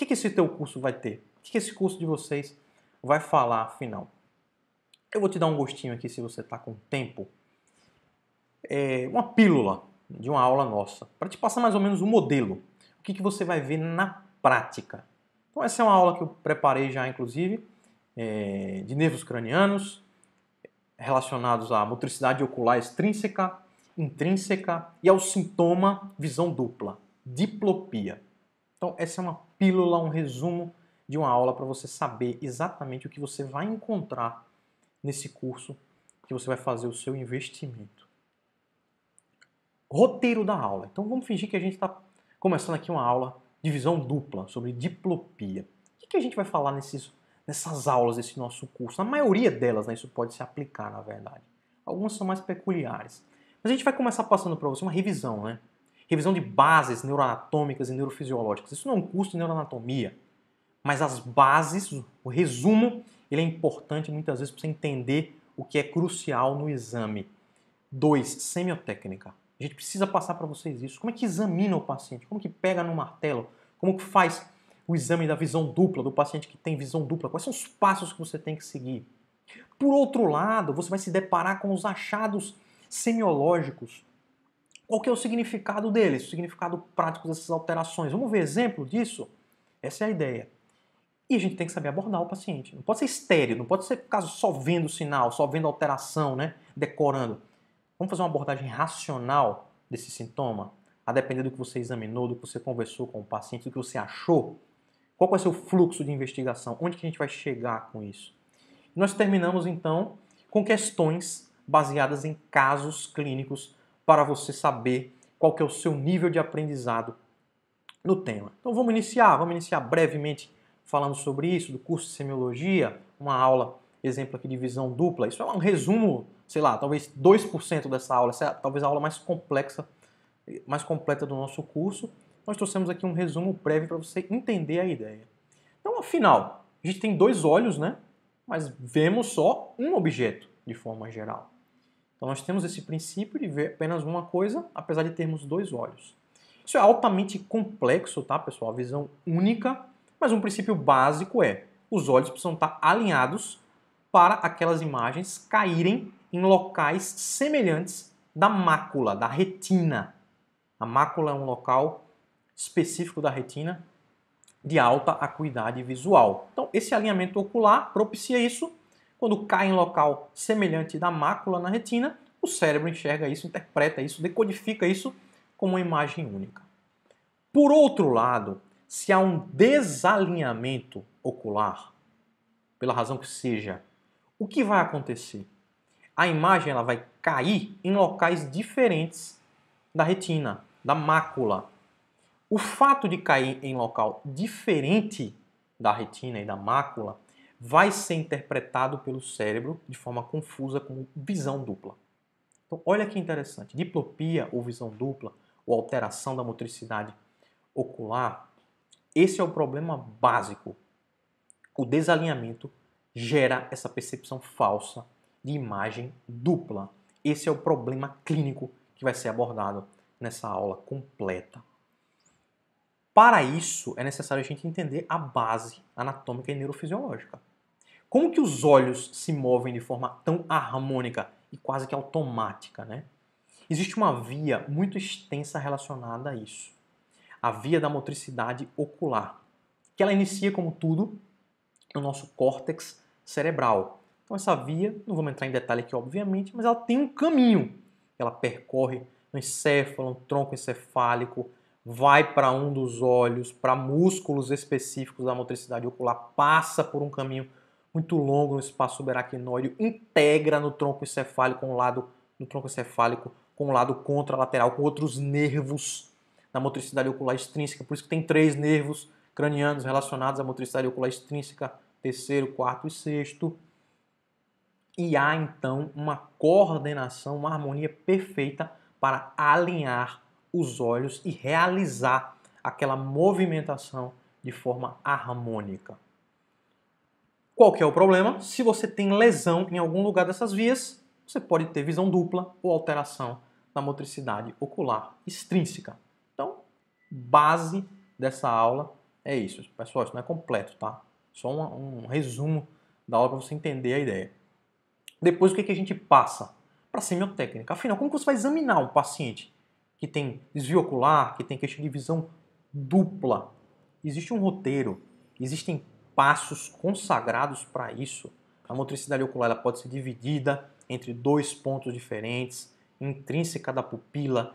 que esse teu curso vai ter? O que esse curso de vocês vai falar, afinal? Eu vou te dar um gostinho aqui, se você está com tempo. Uma pílula de uma aula nossa, para te passar mais ou menos o modelo. O que você vai ver na prática. Então essa é uma aula que eu preparei já, inclusive, de nervos cranianos, relacionados à motricidade ocular extrínseca, intrínseca e ao sintoma visão dupla, diplopia. Então essa é uma pílula, um resumo de uma aula para você saber exatamente o que você vai encontrar nesse curso que você vai fazer o seu investimento. Roteiro da aula. Então vamos fingir que a gente está começando aqui uma aula de visão dupla sobre diplopia. O que a gente vai falar nessas aulas desse nosso curso? Na maioria delas, né, isso pode se aplicar, na verdade. Algumas são mais peculiares. Mas a gente vai começar passando para você uma revisão, né? Revisão de bases neuroanatômicas e neurofisiológicas. Isso não é um curso de neuroanatomia, mas as bases, o resumo, ele é importante muitas vezes para você entender o que é crucial no exame. 2. Semiotécnica. A gente precisa passar para vocês isso. Como é que examina o paciente? Como que pega no martelo? Como que faz o exame da visão dupla, do paciente que tem visão dupla? Quais são os passos que você tem que seguir? Por outro lado, você vai se deparar com os achados semiológicos. Qual que é o significado deles? O significado prático dessas alterações. Vamos ver exemplo disso? Essa é a ideia. E a gente tem que saber abordar o paciente. Não pode ser estéril, não pode ser caso só vendo o sinal, só vendo a alteração, né? Decorando. Vamos fazer uma abordagem racional desse sintoma, a depender do que você examinou, do que você conversou com o paciente, do que você achou. Qual vai ser o fluxo de investigação? Onde que a gente vai chegar com isso? Nós terminamos, então, com questões baseadas em casos clínicos para você saber qual que é o seu nível de aprendizado no tema. Então vamos iniciar brevemente falando sobre isso, do curso de semiologia, uma aula, exemplo aqui de visão dupla. Isso é um resumo, sei lá, talvez 2% dessa aula, essa é talvez a aula mais complexa, mais completa do nosso curso. Nós trouxemos aqui um resumo breve para você entender a ideia. Então, afinal, a gente tem dois olhos, né? Mas vemos só um objeto, de forma geral. Então, nós temos esse princípio de ver apenas uma coisa, apesar de termos dois olhos. Isso é altamente complexo, tá, pessoal? A visão única, mas um princípio básico é: os olhos precisam estar alinhados para aquelas imagens caírem em locais semelhantes da mácula, da retina. A mácula é um local específico da retina de alta acuidade visual. Então, esse alinhamento ocular propicia isso. Quando cai em local semelhante da mácula na retina, o cérebro enxerga isso, interpreta isso, decodifica isso como uma imagem única. Por outro lado, se há um desalinhamento ocular, pela razão que seja, o que vai acontecer? A imagem ela vai cair em locais diferentes da retina, da mácula. O fato de cair em local diferente da retina e da mácula vai ser interpretado pelo cérebro de forma confusa como visão dupla. Então, olha que interessante. Diplopia ou visão dupla, ou alteração da motricidade ocular, esse é o problema básico. O desalinhamento gera essa percepção falsa de imagem dupla. Esse é o problema clínico que vai ser abordado nessa aula completa. Para isso, é necessário a gente entender a base anatômica e neurofisiológica. Como que os olhos se movem de forma tão harmônica e quase que automática, né? Existe uma via muito extensa relacionada a isso. A via da motricidade ocular, que ela inicia, como tudo, no nosso córtex cerebral. Então essa via, não vamos entrar em detalhe aqui, obviamente, mas ela tem um caminho. Ela percorre no encéfalo, no tronco encefálico, vai para um dos olhos, para músculos específicos da motricidade ocular, passa por um caminho muito longo no espaço subaracnoide, integra no tronco encefálico com o lado contralateral, com outros nervos da motricidade ocular extrínseca. Por isso que tem 3 nervos cranianos relacionados à motricidade ocular extrínseca, terceiro, quarto e sexto. E há então uma coordenação, uma harmonia perfeita para alinhar os olhos e realizar aquela movimentação de forma harmônica. Qual que é o problema? Se você tem lesão em algum lugar dessas vias, você pode ter visão dupla ou alteração da motricidade ocular extrínseca. Então, base dessa aula, É isso, pessoal, isso não é completo, tá? Só um resumo da aula para você entender a ideia. Depois, o que a gente passa? Para a semiotécnica. Afinal, como que você vai examinar um paciente que tem desvio ocular, que tem queixa de visão dupla? Existe um roteiro, existem passos consagrados para isso. A motricidade ocular ela pode ser dividida entre dois pontos diferentes, intrínseca da pupila,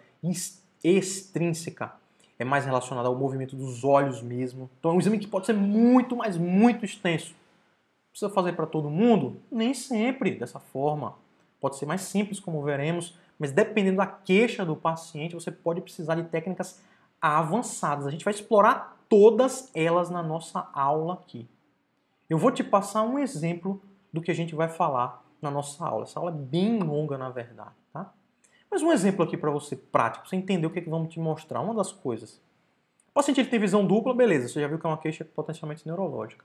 extrínseca é mais relacionada ao movimento dos olhos mesmo. Então é um exame que pode ser muito, mas muito extenso. Precisa fazer para todo mundo? Nem sempre dessa forma. Pode ser mais simples, como veremos, mas dependendo da queixa do paciente, você pode precisar de técnicas avançadas. A gente vai explorar todas elas na nossa aula aqui. Eu vou te passar um exemplo do que a gente vai falar na nossa aula. Essa aula é bem longa, na verdade, tá? Mas um exemplo aqui para você prático, para você entender o que vamos te mostrar. Uma das coisas. O paciente ele tem visão dupla, beleza, você já viu que é uma queixa potencialmente neurológica.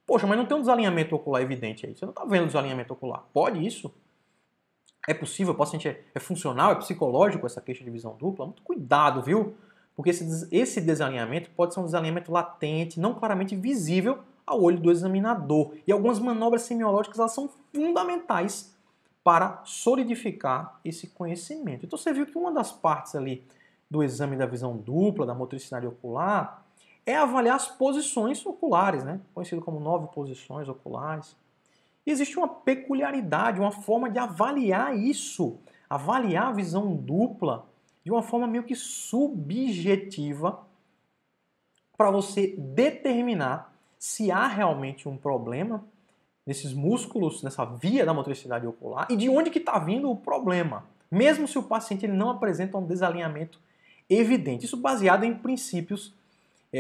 Poxa, mas não tem um desalinhamento ocular evidente aí. Você não está vendo o desalinhamento ocular. Pode isso? É possível? O paciente é funcional? É psicológico essa queixa de visão dupla? Muito cuidado, viu? Porque esse desalinhamento pode ser um desalinhamento latente, não claramente visível ao olho do examinador. E algumas manobras semiológicas elas são fundamentais para solidificar esse conhecimento. Então você viu que uma das partes ali do exame da visão dupla, da motricidade ocular, é avaliar as posições oculares, né? Conhecido como 9 posições oculares. E existe uma peculiaridade, uma forma de avaliar isso, avaliar a visão dupla de uma forma meio que subjetiva para você determinar se há realmente um problema nesses músculos, nessa via da motricidade ocular e de onde que está vindo o problema, mesmo se o paciente ele não apresenta um desalinhamento evidente. Isso baseado em princípios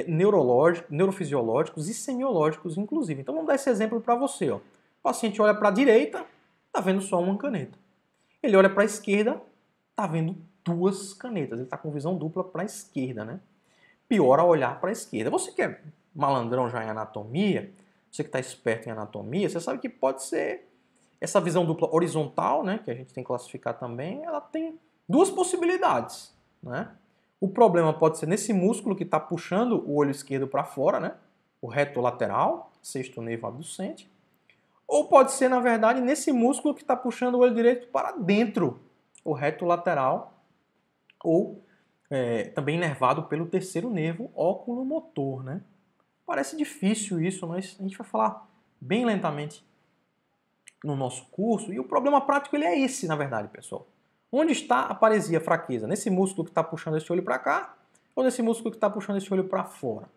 neurológicos, neurofisiológicos e semiológicos, inclusive. Então vamos dar esse exemplo para você. Ó. O paciente olha para a direita, está vendo só uma caneta. Ele olha para a esquerda, está vendo duas canetas. Ele está com visão dupla para a esquerda, né? Pior ao olhar para a esquerda. Você que é malandrão já em anatomia, você que está esperto em anatomia, você sabe que pode ser essa visão dupla horizontal, né, que a gente tem que classificar também, ela tem duas possibilidades, né? O problema pode ser nesse músculo que está puxando o olho esquerdo para fora, né? O reto lateral, sexto nervo abducente. Ou pode ser, na verdade, nesse músculo que está puxando o olho direito para dentro, o reto lateral, ou também inervado pelo terceiro nervo oculomotor, né? Parece difícil isso, mas a gente vai falar bem lentamente no nosso curso. E o problema prático ele é esse, na verdade, pessoal. Onde está a paresia, a fraqueza? Nesse músculo que está puxando esse olho para cá ou nesse músculo que está puxando esse olho para fora?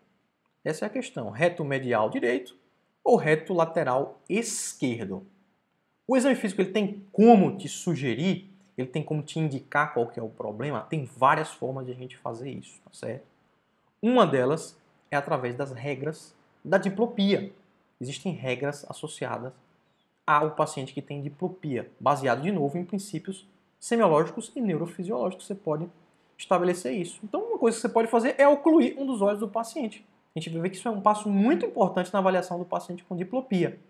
Essa é a questão. Reto medial direito ou reto lateral esquerdo? O exame físico ele tem como te sugerir, ele tem como te indicar qual que é o problema? Tem várias formas de a gente fazer isso, tá certo? Uma delas é através das regras da diplopia. Existem regras associadas ao paciente que tem diplopia, baseado de novo em princípios semiológicos e neurofisiológicos. Você pode estabelecer isso. Então, uma coisa que você pode fazer é ocluir um dos olhos do paciente. A gente vai ver que isso é um passo muito importante na avaliação do paciente com diplopia.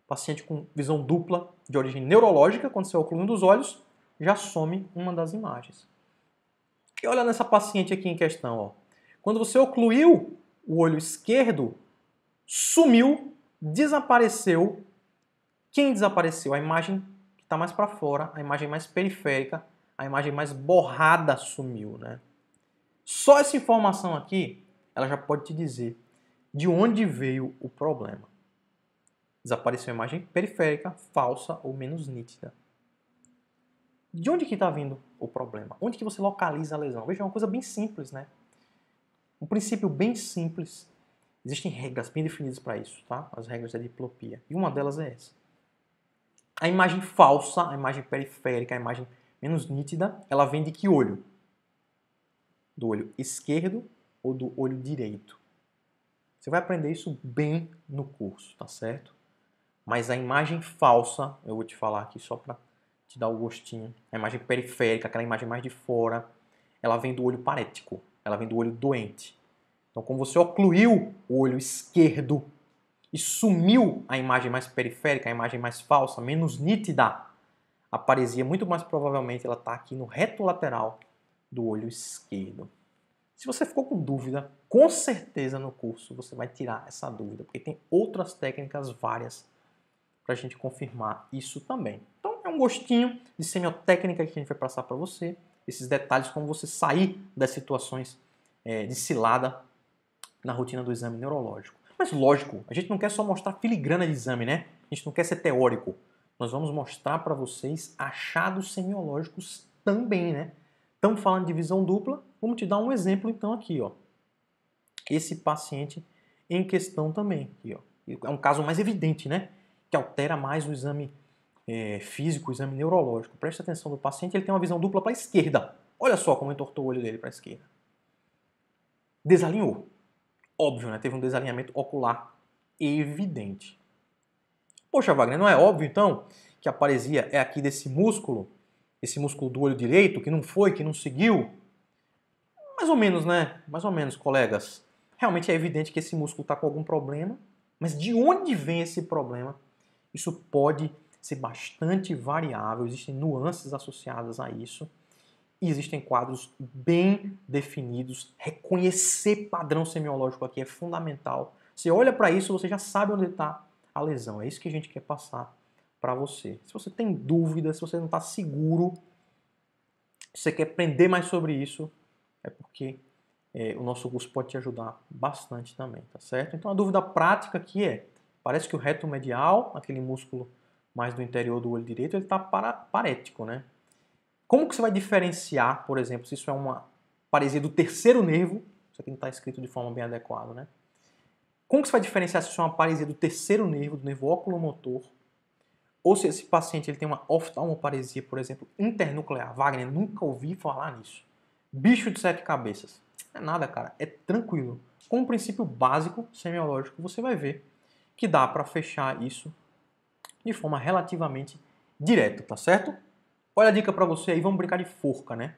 Paciente com visão dupla de origem neurológica, quando você oclui um dos olhos, já some uma das imagens. E olha nessa paciente aqui em questão, ó. Quando você ocluiu o olho esquerdo, sumiu, desapareceu. Quem desapareceu? A imagem que está mais para fora, a imagem mais periférica, a imagem mais borrada sumiu, né? Só essa informação aqui, ela já pode te dizer de onde veio o problema. Desapareceu a imagem periférica, falsa ou menos nítida. De onde que está vindo o problema? Onde que você localiza a lesão? Veja, é uma coisa bem simples, né? Um princípio bem simples. Existem regras bem definidas para isso, tá? As regras da diplopia. E uma delas é essa. A imagem falsa, a imagem periférica, a imagem menos nítida, ela vem de que olho? Do olho esquerdo ou do olho direito? Você vai aprender isso bem no curso, tá certo? Mas a imagem falsa, eu vou te falar aqui só para te dar o gostinho. A imagem periférica, aquela imagem mais de fora, ela vem do olho parético, ela vem do olho doente. Então, como você ocluiu o olho esquerdo e sumiu a imagem mais periférica, a imagem mais falsa, menos nítida, a paresia, muito mais provavelmente, ela está aqui no reto lateral do olho esquerdo. Se você ficou com dúvida, com certeza no curso você vai tirar essa dúvida, porque tem outras técnicas várias para a gente confirmar isso também. Então é um gostinho de semiotécnica que a gente vai passar para você, esses detalhes como você sair das situações de cilada na rotina do exame neurológico. Mas lógico, a gente não quer só mostrar filigrana de exame, né? A gente não quer ser teórico. Nós vamos mostrar para vocês achados semiológicos também, né? Estamos falando de visão dupla, vamos te dar um exemplo então aqui, ó. Esse paciente em questão também, aqui, ó. É um caso mais evidente, né? Que altera mais o exame físico, o exame neurológico. Preste atenção do paciente, ele tem uma visão dupla para a esquerda. Olha só como entortou o olho dele para a esquerda. Desalinhou. Óbvio, né? Teve um desalinhamento ocular evidente. Poxa, Wagner, não é óbvio então que a paresia é aqui desse músculo, esse músculo do olho direito, que não foi, que não seguiu? Mais ou menos, né? Mais ou menos, colegas. Realmente é evidente que esse músculo está com algum problema, mas de onde vem esse problema? Isso pode ser bastante variável, existem nuances associadas a isso. E existem quadros bem definidos. Reconhecer padrão semiológico aqui é fundamental. Você olha para isso, você já sabe onde está a lesão. É isso que a gente quer passar para você. Se você tem dúvida, se você não está seguro, se você quer aprender mais sobre isso, é porque o nosso curso pode te ajudar bastante também, tá certo? Então a dúvida prática aqui parece que o reto medial, aquele músculo mais do interior do olho direito, ele está parético, né? Como que você vai diferenciar, por exemplo, se isso é uma paresia do terceiro nervo, isso aqui não está escrito de forma bem adequada, né? Como que você vai diferenciar se isso é uma paresia do terceiro nervo, do nervo oculomotor, ou se esse paciente ele tem uma oftalmoparesia, por exemplo, internuclear? Wagner, nunca ouvi falar nisso. Bicho de sete cabeças. Não é nada, cara. É tranquilo. Com um princípio básico semiológico, você vai ver que dá para fechar isso de forma relativamente direta, tá certo? Olha a dica para você aí, vamos brincar de forca, né?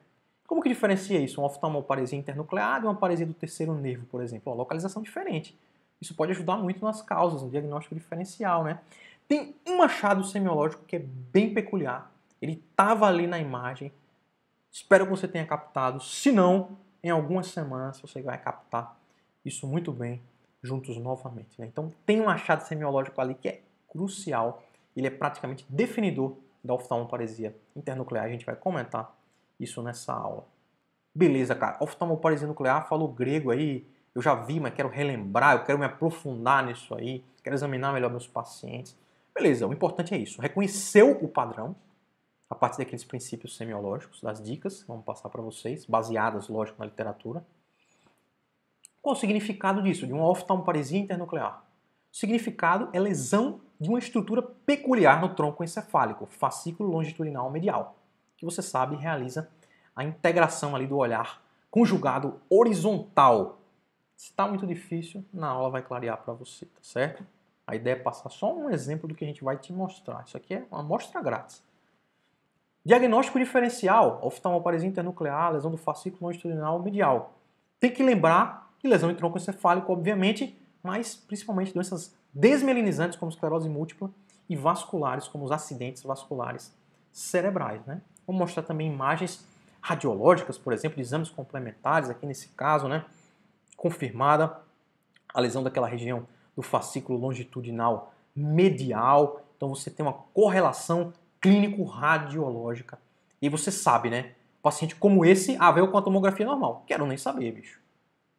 Como que diferencia isso? Uma oftalmoparesia internuclear e uma paresia do terceiro nervo, por exemplo? Uma localização diferente. Isso pode ajudar muito nas causas, no diagnóstico diferencial, né? Tem um achado semiológico que é bem peculiar. Ele estava ali na imagem. Espero que você tenha captado. Se não, em algumas semanas você vai captar isso muito bem juntos novamente, né? Então tem um achado semiológico ali que é crucial. Ele é praticamente definidor da oftalmoparesia internuclear. A gente vai comentar isso nessa aula. Beleza, cara. Oftalmoparesia nuclear, falou grego aí. Eu já vi, mas quero relembrar, eu quero me aprofundar nisso aí. Quero examinar melhor meus pacientes. Beleza, o importante é isso. Reconheceu o padrão a partir daqueles princípios semiológicos, das dicas que vamos passar para vocês, baseadas, lógico, na literatura. Qual o significado disso, de uma oftalmoparesia internuclear? O significado é lesão de uma estrutura peculiar no tronco encefálico, fascículo longitudinal medial, que você sabe realiza a integração ali do olhar conjugado horizontal. Se está muito difícil, na aula vai clarear para você, tá certo? A ideia é passar só um exemplo do que a gente vai te mostrar. Isso aqui é uma amostra grátis. Diagnóstico diferencial, oftalmoparesia internuclear, lesão do fascículo longitudinal medial. Tem que lembrar que lesão em tronco encefálico, obviamente, mas principalmente doenças desmielinizantes como esclerose múltipla e vasculares como os acidentes vasculares cerebrais, né? Vou mostrar também imagens radiológicas, por exemplo, de exames complementares, aqui nesse caso, né? Confirmada a lesão daquela região do fascículo longitudinal medial. Então você tem uma correlação clínico-radiológica. E você sabe, né? Paciente como esse, veio com a tomografia normal. Quero nem saber, bicho.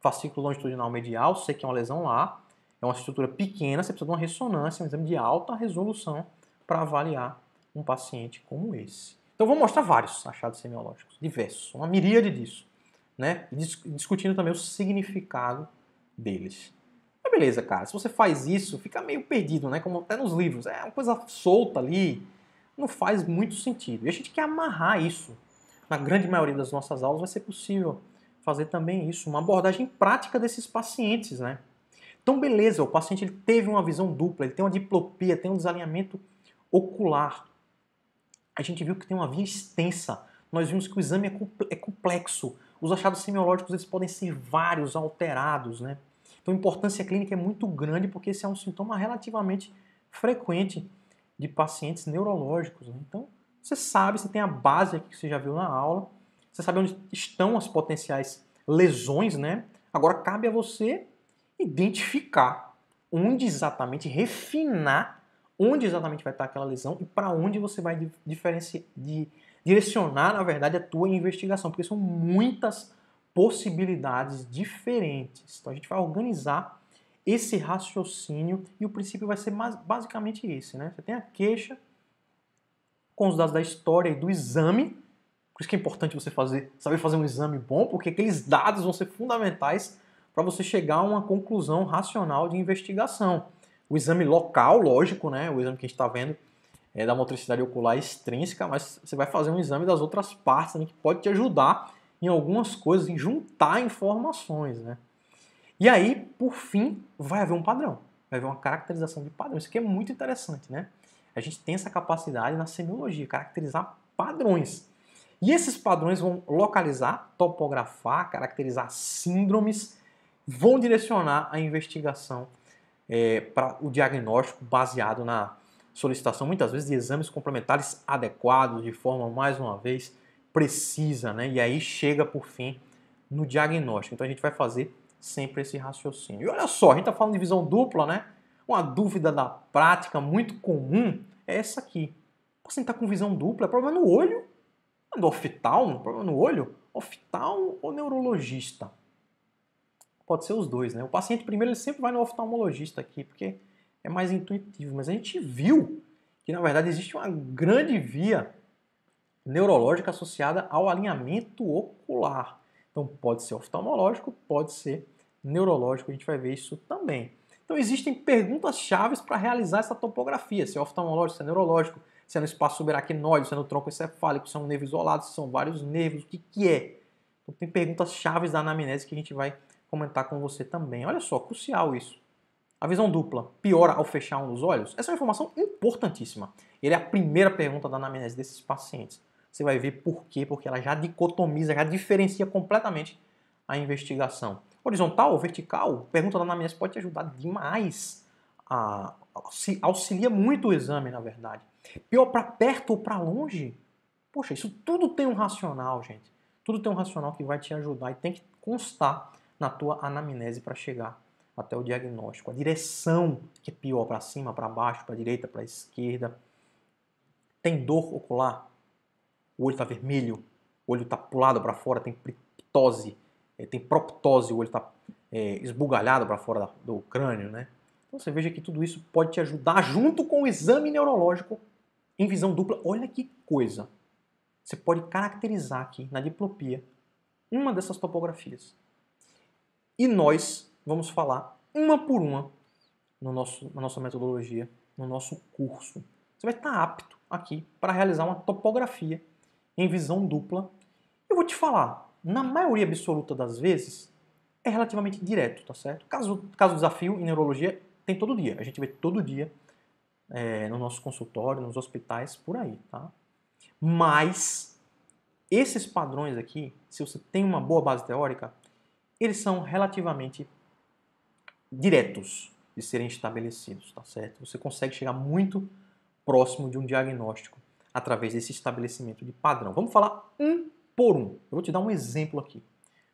Fascículo longitudinal medial, sei que é uma lesão lá, é uma estrutura pequena, você precisa de uma ressonância, um exame de alta resolução para avaliar um paciente como esse. Então vou mostrar vários achados semiológicos, diversos, uma miríade disso, né? E discutindo também o significado deles. Mas beleza, cara, se você faz isso, fica meio perdido, né? Como até nos livros, é uma coisa solta ali, não faz muito sentido. E a gente quer amarrar isso. Na grande maioria das nossas aulas vai ser possível fazer também isso, uma abordagem prática desses pacientes, né? Então, beleza, o paciente ele teve uma visão dupla, ele tem uma diplopia, tem um desalinhamento ocular. A gente viu que tem uma via extensa. Nós vimos que o exame é complexo. Os achados semiológicos eles podem ser vários, alterados, né? Então, a importância clínica é muito grande porque esse é um sintoma relativamente frequente de pacientes neurológicos, né? Então, você sabe, você tem a base aqui que você já viu na aula, você sabe onde estão as potenciais lesões, né? Agora cabe a você identificar onde exatamente, refinar onde exatamente vai estar aquela lesão e para onde você vai direcionar, na verdade, a tua investigação, porque são muitas possibilidades diferentes. Então a gente vai organizar esse raciocínio e o princípio vai ser basicamente esse, né? Você tem a queixa com os dados da história e do exame. Por isso que é importante você saber fazer um exame bom, porque aqueles dados vão ser fundamentais para você chegar a uma conclusão racional de investigação. O exame local, lógico, né? O exame que a gente está vendo é da motricidade ocular extrínseca, mas você vai fazer um exame das outras partes também, que pode te ajudar em algumas coisas, em juntar informações, né? E aí, por fim, vai haver um padrão. Vai haver uma caracterização de padrão. Isso aqui é muito interessante, né? A gente tem essa capacidade na semiologia, caracterizar padrões. E esses padrões vão localizar, topografar, caracterizar síndromes, vão direcionar a investigação para o diagnóstico baseado na solicitação, muitas vezes, de exames complementares adequados, de forma, mais uma vez, precisa, né? E aí chega, por fim, no diagnóstico. Então a gente vai fazer sempre esse raciocínio. E olha só, a gente está falando de visão dupla, né? Uma dúvida da prática muito comum é essa aqui. O paciente está com visão dupla, é problema no olho? É do oftalmo? Problema no olho? Oftalmo ou neurologista? Pode ser os dois, né? O paciente primeiro ele sempre vai no oftalmologista aqui, porque é mais intuitivo. Mas a gente viu que, na verdade, existe uma grande via neurológica associada ao alinhamento ocular. Então pode ser oftalmológico, pode ser neurológico, a gente vai ver isso também. Então existem perguntas-chave para realizar essa topografia, se é oftalmológico, se é neurológico, se é no espaço subaracnoide, se é no tronco encefálico, se é um nervo isolado, se são vários nervos, o que é? Então tem perguntas-chave da anamnese que a gente vai comentar com você também. Olha só, crucial isso. A visão dupla piora ao fechar um dos olhos? Essa é uma informação importantíssima. Ele é a primeira pergunta da anamnese desses pacientes. Você vai ver por quê, porque ela já dicotomiza, já diferencia completamente a investigação. Horizontal ou vertical, pergunta da anamnese pode te ajudar demais. Auxilia muito o exame, na verdade. Pior para perto ou para longe? Poxa, isso tudo tem um racional, gente. Tudo tem um racional que vai te ajudar e tem que constar na tua anamnese para chegar até o diagnóstico. A direção que é pior, para cima, para baixo, para direita, para esquerda. Tem dor ocular? O olho está vermelho, o olho está pulado para fora, tem ptose, tem proptose, o olho está esbugalhado para fora do crânio, né? Então você veja que tudo isso pode te ajudar junto com o exame neurológico em visão dupla. Olha que coisa! Você pode caracterizar aqui na diplopia uma dessas topografias. E nós vamos falar uma por uma na nossa metodologia, no nosso curso. Você vai estar apto aqui para realizar uma topografia em visão dupla. Eu vou te falar, na maioria absoluta das vezes, é relativamente direto, tá certo? Caso desafio em neurologia, tem todo dia. A gente vê todo dia no nosso consultório, nos hospitais, por aí, tá? Mas esses padrões aqui, se você tem uma boa base teórica, eles são relativamente diretos de serem estabelecidos, tá certo? Você consegue chegar muito próximo de um diagnóstico através desse estabelecimento de padrão. Vamos falar um por um. Eu vou te dar um exemplo aqui.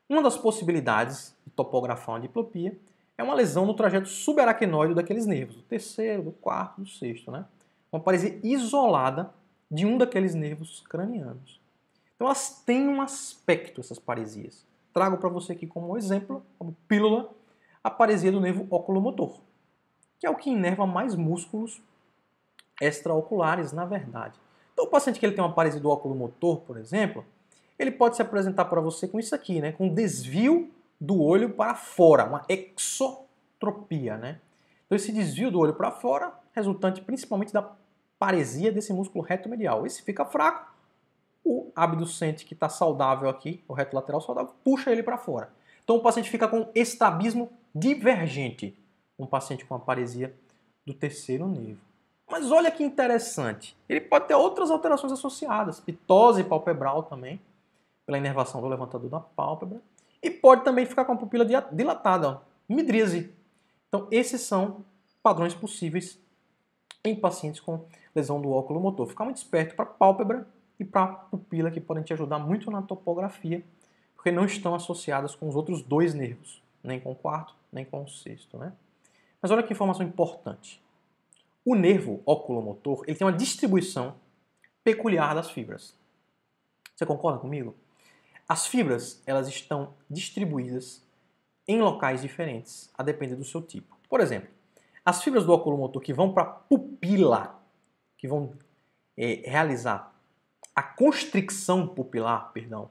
Uma das possibilidades de topografar uma diplopia é uma lesão no trajeto subaracnoide daqueles nervos, do terceiro, do quarto, do sexto, né? Uma paresia isolada de um daqueles nervos cranianos. Então elas têm um aspecto, essas paresias. Trago para você aqui como exemplo, como pílula, a paresia do nervo oculomotor, que é o que inerva mais músculos extraoculares, na verdade. Então o paciente que ele tem uma paresia do oculomotor, por exemplo, ele pode se apresentar para você com isso aqui, né? Com desvio do olho para fora, uma exotropia, né? Então esse desvio do olho para fora, resultante principalmente da paresia desse músculo reto-medial. Esse fica fraco, o abducente que está saudável aqui, o reto lateral saudável, puxa ele para fora. Então o paciente fica com estrabismo divergente, um paciente com a paresia do terceiro nervo. Mas olha que interessante, ele pode ter outras alterações associadas, ptose palpebral também, pela inervação do levantador da pálpebra, e pode também ficar com a pupila dilatada, ó, midríase. Então esses são padrões possíveis em pacientes com lesão do óculo motor. Ficar muito esperto para a pálpebra e para a pupila, que podem te ajudar muito na topografia, porque não estão associadas com os outros dois nervos, nem com o quarto, nem com o sexto, né? Mas olha que informação importante. O nervo oculomotor, ele tem uma distribuição peculiar das fibras. Você concorda comigo? As fibras, elas estão distribuídas em locais diferentes, a depender do seu tipo. Por exemplo, as fibras do oculomotor que vão para a pupila, que vão realizar a constricção pupilar, perdão,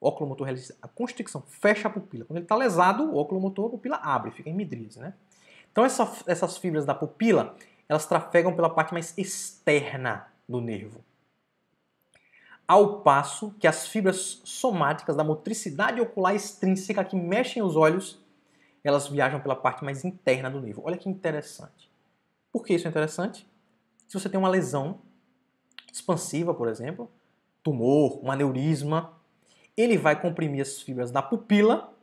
o oculomotor realiza a constricção, fecha a pupila. Quando ele está lesado, o oculomotor, a pupila abre, fica em midríase, né? Então essas fibras da pupila, elas trafegam pela parte mais externa do nervo. Ao passo que as fibras somáticas da motricidade ocular extrínseca que mexem os olhos, elas viajam pela parte mais interna do nervo. Olha que interessante. Por que isso é interessante? Se você tem uma lesão expansiva, por exemplo, tumor, um aneurisma, ele vai comprimir as fibras da pupila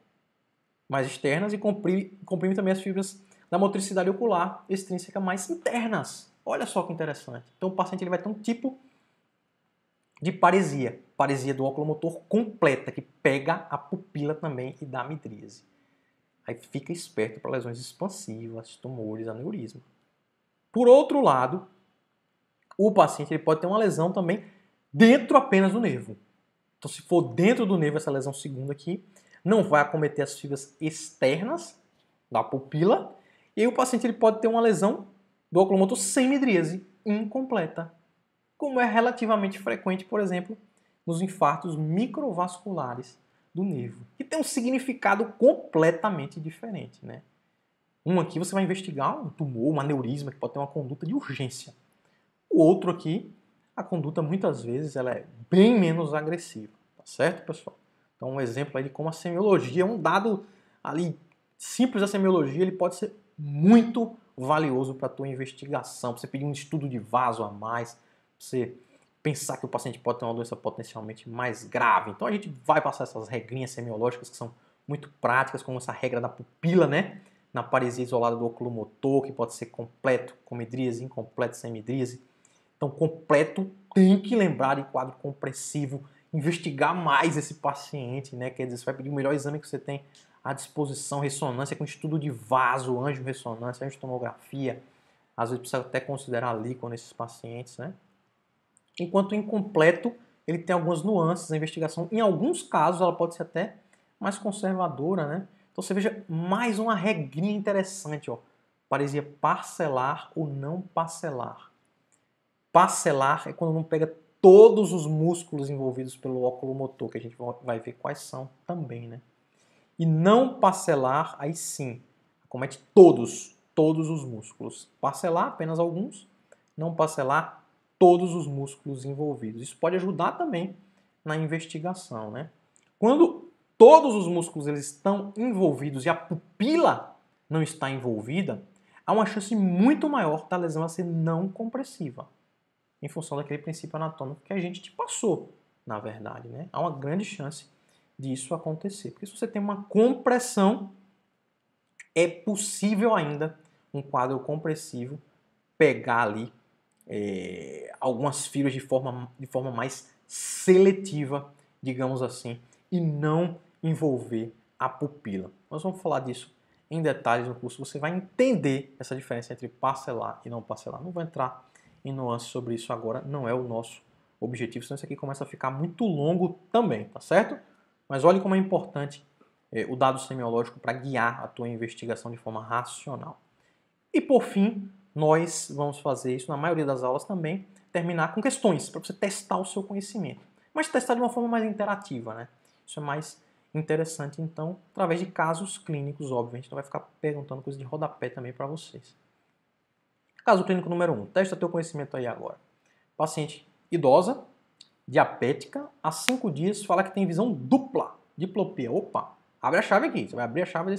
mais externas e comprime também as fibras da motricidade ocular extrínseca mais internas. Olha só que interessante. Então o paciente ele vai ter um tipo de paresia do oculomotor completa, que pega a pupila também e dá midríase. Aí fica esperto para lesões expansivas, tumores, aneurisma. Por outro lado, o paciente ele pode ter uma lesão também dentro apenas do nervo. Então, se for dentro do nervo essa lesão segunda aqui, não vai acometer as fibras externas da pupila, e aí o paciente ele pode ter uma lesão do oculomotor sem midríase, incompleta, como é relativamente frequente, por exemplo, nos infartos microvasculares do nervo, que tem um significado completamente diferente, né? Um aqui você vai investigar um tumor, um aneurisma, que pode ter uma conduta de urgência. O outro aqui, a conduta muitas vezes ela é bem menos agressiva, tá certo, pessoal? Então um exemplo aí de como a semiologia, um dado ali simples da semiologia, ele pode ser muito valioso para a tua investigação, para você pedir um estudo de vaso a mais, você pensar que o paciente pode ter uma doença potencialmente mais grave. Então a gente vai passar essas regrinhas semiológicas que são muito práticas, como essa regra da pupila, né? Na paresia isolada do oculomotor, que pode ser completo com midríase, incompleto sem midríase. Então completo tem que lembrar de quadro compressivo, investigar mais esse paciente, né? Quer dizer, você vai pedir o melhor exame que você tem à disposição, ressonância com estudo de vaso, angiorressonância, angiotomografia. Às vezes precisa até considerar líquor nesses pacientes, né? Enquanto incompleto, ele tem algumas nuances da investigação. Em alguns casos, ela pode ser até mais conservadora, né? Então você veja mais uma regrinha interessante, ó. Paresia parcelar ou não parcelar. Parcelar é quando não pega todos os músculos envolvidos pelo oculomotor, que a gente vai ver quais são também, né? E não parcelar, aí sim, acomete todos os músculos. Parcelar apenas alguns, não parcelar todos os músculos envolvidos. Isso pode ajudar também na investigação, né? Quando todos os músculos eles estão envolvidos e a pupila não está envolvida, há uma chance muito maior da lesão ser não compressiva, em função daquele princípio anatômico que a gente te passou, na verdade, né? Há uma grande chance disso acontecer. Porque se você tem uma compressão, é possível ainda um quadro compressivo pegar ali algumas fibras de forma mais seletiva, digamos assim, e não envolver a pupila. Nós vamos falar disso em detalhes no curso. Você vai entender essa diferença entre parcelar e não parcelar. Não vou entrar em nuances sobre isso agora, não é o nosso objetivo, senão isso aqui começa a ficar muito longo também, tá certo? Mas olhe como é importante o dado semiológico para guiar a tua investigação de forma racional. E por fim, nós vamos fazer isso na maioria das aulas também, terminar com questões, para você testar o seu conhecimento. Mas testar de uma forma mais interativa, né? Isso é mais interessante, então, através de casos clínicos, óbvio. A gente não vai ficar perguntando coisa de rodapé também para vocês. Caso clínico número 1. Testa teu conhecimento aí agora. Paciente idosa, diabética, há 5 dias, fala que tem visão dupla, diplopia. Opa, abre a chave aqui. Você vai abrir a chave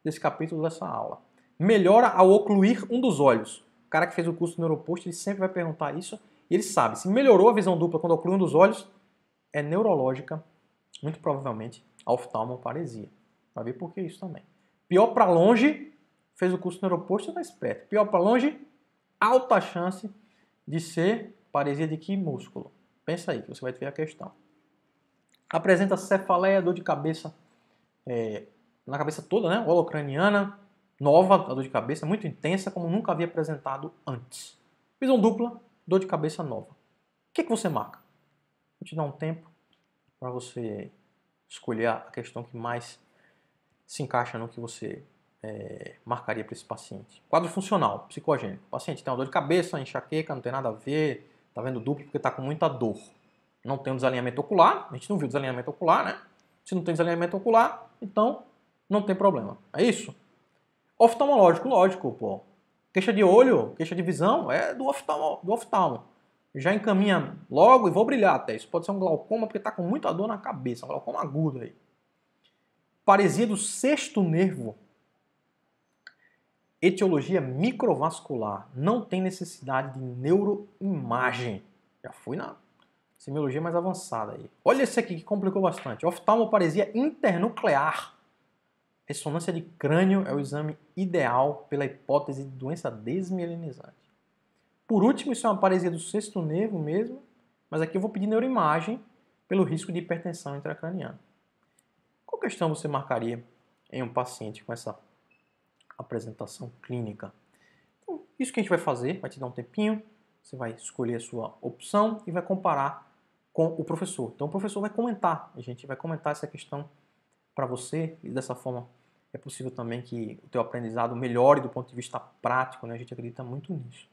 desse capítulo dessa aula. Melhora ao ocluir um dos olhos. O cara que fez o curso do Neuropost, ele sempre vai perguntar isso. E ele sabe, se melhorou a visão dupla quando oclui um dos olhos, é neurológica, muito provavelmente, a oftalmoparesia. Vai ver por que isso também. Pior para longe, fez o curso do Neuropost, você está esperto. Pior para longe, alta chance de ser paresia de que músculo? Pensa aí, que você vai ver a questão. Apresenta cefaleia, dor de cabeça na cabeça toda, né? Holocraniana, nova, a dor de cabeça, muito intensa, como nunca havia apresentado antes. Visão dupla, dor de cabeça nova. O que você marca? Vou te dar um tempo para você escolher a questão que mais se encaixa no que você marcaria para esse paciente. Quadro funcional, psicogênico. O paciente tem uma dor de cabeça, enxaqueca, não tem nada a ver, está vendo duplo porque está com muita dor. Não tem um desalinhamento ocular, a gente não viu desalinhamento ocular, né? Se não tem desalinhamento ocular, então não tem problema. É isso? Oftalmológico, lógico, pô. Queixa de olho, queixa de visão, é do oftalmo. Já encaminha logo e vou brilhar até. Isso pode ser um glaucoma porque está com muita dor na cabeça, um glaucoma agudo aí. Paresia do sexto nervo. Etiologia microvascular. Não tem necessidade de neuroimagem. Já fui na semiologia mais avançada aí. Olha esse aqui que complicou bastante. Oftalmoparesia internuclear. Ressonância de crânio é o exame ideal pela hipótese de doença desmielinizante. Por último, isso é uma paresia do sexto nervo mesmo, mas aqui eu vou pedir neuroimagem pelo risco de hipertensão intracraniana. Qual questão você marcaria em um paciente com essa apresentação clínica? Então, isso que a gente vai fazer, vai te dar um tempinho, você vai escolher a sua opção e vai comparar com o professor. Então o professor vai comentar, a gente vai comentar essa questão para você e dessa forma é possível também que o teu aprendizado melhore do ponto de vista prático, né? A gente acredita muito nisso.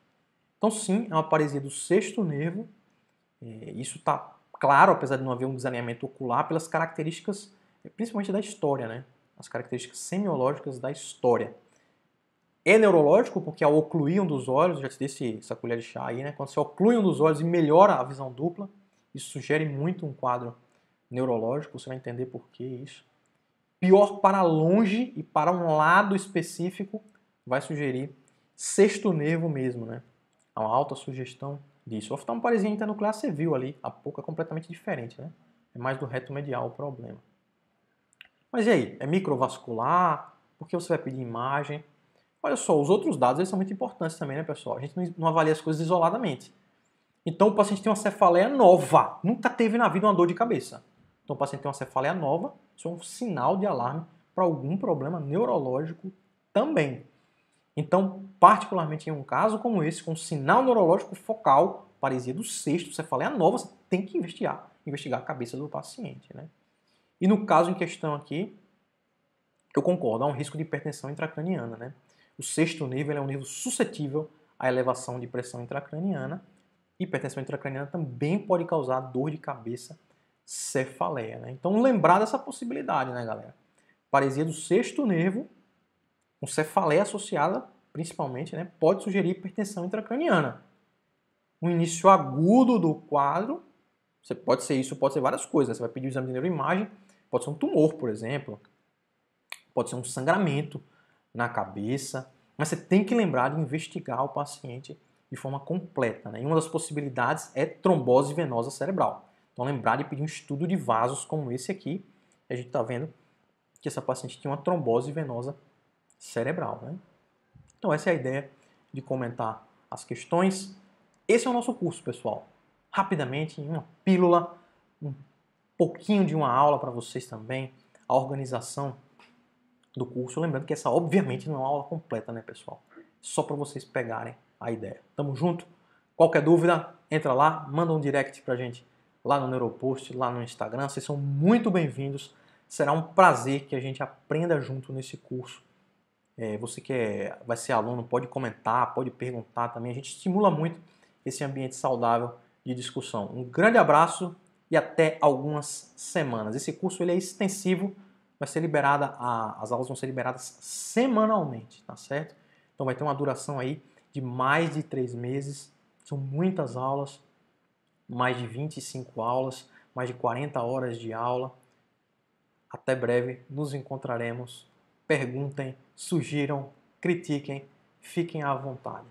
Então sim, é uma paresia do sexto nervo, isso está claro, apesar de não haver um desalinhamento ocular, pelas características, principalmente da história, né? As características semiológicas da história. É neurológico porque ao ocluir um dos olhos, já te dei essa colher de chá aí, né? Quando você oclui um dos olhos e melhora a visão dupla, isso sugere muito um quadro neurológico, você vai entender por que isso. Pior para longe e para um lado específico, vai sugerir sexto nervo mesmo, né? Há uma alta sugestão disso. O oftalmoparesia internuclear você viu ali, há pouco é completamente diferente, né? É mais do reto medial o problema. Mas e aí? É microvascular? Por que você vai pedir imagem? Olha só, os outros dados eles são muito importantes também, né, pessoal? A gente não avalia as coisas isoladamente. Então o paciente tem uma cefaleia nova, nunca teve na vida uma dor de cabeça. Então o paciente tem uma cefaleia nova, isso é um sinal de alarme para algum problema neurológico também. Então, particularmente em um caso como esse, com sinal neurológico focal, paresia do sexto, cefaleia nova, você tem que investigar a cabeça do paciente, né? E no caso em questão aqui, eu concordo, há um risco de hipertensão intracraniana, né? O sexto nervo é um nervo suscetível à elevação de pressão intracraniana. Hipertensão intracraniana também pode causar dor de cabeça, cefaleia, né? Então lembrar dessa possibilidade, né, galera? Paresia do sexto nervo, com cefaleia associada, principalmente, né, pode sugerir hipertensão intracraniana. Um início agudo do quadro, pode ser isso, pode ser várias coisas. Você vai pedir o exame de neuroimagem, pode ser um tumor, por exemplo, pode ser um sangramento na cabeça, mas você tem que lembrar de investigar o paciente de forma completa, né? E uma das possibilidades é trombose venosa cerebral. Então lembrar de pedir um estudo de vasos como esse aqui, a gente está vendo que essa paciente tinha uma trombose venosa cerebral, né? Então essa é a ideia de comentar as questões. Esse é o nosso curso, pessoal. Rapidamente, em uma pílula, um pouquinho de uma aula para vocês também, a organização do curso. Lembrando que essa, obviamente, não é uma aula completa, né, pessoal? Só para vocês pegarem a ideia. Tamo junto? Qualquer dúvida, entra lá, manda um direct pra gente lá no Neuropost, lá no Instagram. Vocês são muito bem-vindos. Será um prazer que a gente aprenda junto nesse curso. Você que vai ser aluno pode comentar, pode perguntar também. A gente estimula muito esse ambiente saudável de discussão. Um grande abraço e até algumas semanas. Esse curso ele é extensivo, vai ser as aulas vão ser liberadas semanalmente, tá certo? Então vai ter uma duração aí de mais de 3 meses. São muitas aulas, mais de 25 aulas, mais de 40 horas de aula. Até breve, nos encontraremos. Perguntem, sugiram, critiquem, fiquem à vontade.